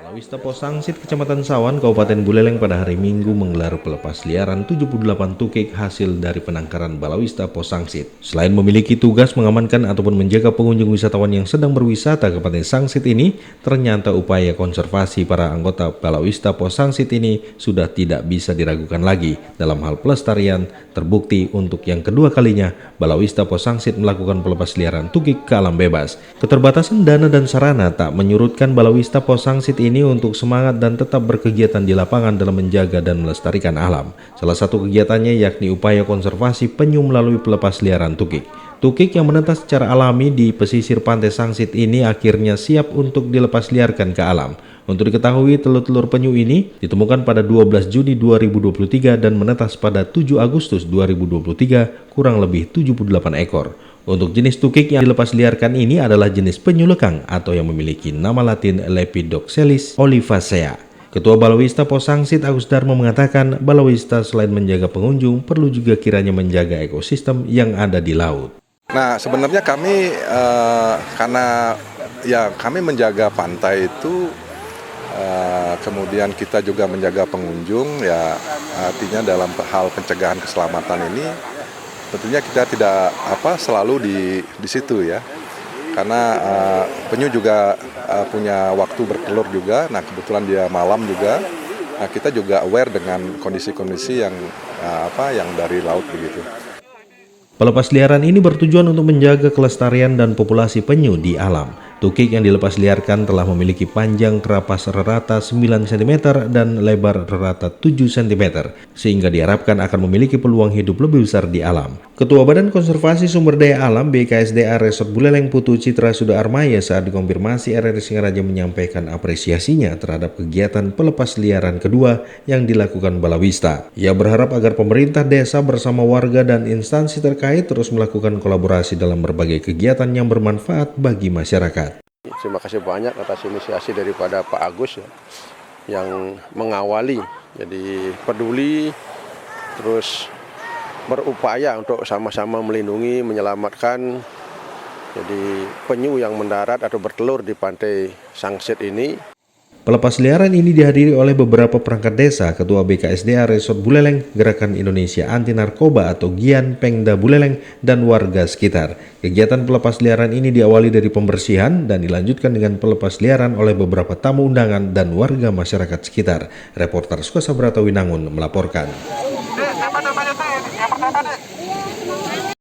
Balawista Posangsit, Kecamatan Sawan, Kabupaten Buleleng pada hari Minggu menggelar pelepas liaran 78 tukik hasil dari penangkaran Balawista Posangsit. Selain memiliki tugas mengamankan ataupun menjaga pengunjung wisatawan yang sedang berwisata ke Pantai Sangsit ini, ternyata upaya konservasi para anggota Balawista Posangsit ini sudah tidak bisa diragukan lagi. Dalam hal pelestarian, terbukti untuk yang kedua kalinya Balawista Posangsit melakukan pelepas liaran tukik ke alam bebas. Keterbatasan dana dan sarana tak menyurutkan Balawista Posangsit ini untuk semangat dan tetap berkegiatan di lapangan dalam menjaga dan melestarikan alam. Salah satu kegiatannya yakni upaya konservasi penyu melalui pelepas liaran tukik. Tukik yang menetas secara alami di pesisir Pantai Sangsit ini akhirnya siap untuk dilepas liarkan ke alam. Untuk diketahui, telur-telur penyu ini ditemukan pada 12 Juni 2023 dan menetas pada 7 Agustus 2023 kurang lebih 78 ekor. Untuk jenis tukik yang dilepas liarkan ini adalah jenis penyu lekang atau yang memiliki nama latin Lepidoxelis olivacea. Ketua Balawista Posangsit Agus Darmo mengatakan Balawista selain menjaga pengunjung perlu juga kiranya menjaga ekosistem yang ada di laut. Nah, sebenarnya kami karena kami menjaga pantai itu kemudian kita juga menjaga pengunjung, artinya dalam hal pencegahan keselamatan ini tentunya kita tidak selalu di situ ya, karena penyu juga punya waktu bertelur juga. Nah, kebetulan dia malam juga. Nah, kita juga aware dengan kondisi-kondisi yang dari laut begitu. Pelepas liaran ini bertujuan untuk menjaga kelestarian dan populasi penyu di alam. Tukik yang dilepas liarkan telah memiliki panjang kerapas rata 9 cm dan lebar rata 7 cm, sehingga diharapkan akan memiliki peluang hidup lebih besar di alam. Ketua Badan Konservasi Sumber Daya Alam BKSDA Resort Buleleng Putu Citra Sudarmaya saat dikonfirmasi RRI Singaraja menyampaikan apresiasinya terhadap kegiatan pelepas liaran kedua yang dilakukan Balawista. Ia berharap agar pemerintah desa bersama warga dan instansi terkait terus melakukan kolaborasi dalam berbagai kegiatan yang bermanfaat bagi masyarakat. Terima kasih banyak atas inisiasi daripada Pak Agus yang mengawali, jadi peduli terus berupaya untuk sama-sama melindungi, menyelamatkan jadi penyu yang mendarat atau bertelur di Pantai Sangsit ini. Pelepas liaran ini dihadiri oleh beberapa perangkat desa, Ketua BKSDA Resort Buleleng, Gerakan Indonesia Anti Narkoba atau GIAN Pengda Buleleng, dan warga sekitar. Kegiatan pelepas liaran ini diawali dari pembersihan dan dilanjutkan dengan pelepas liaran oleh beberapa tamu undangan dan warga masyarakat sekitar. Reporter Sukasabrata Winangun melaporkan.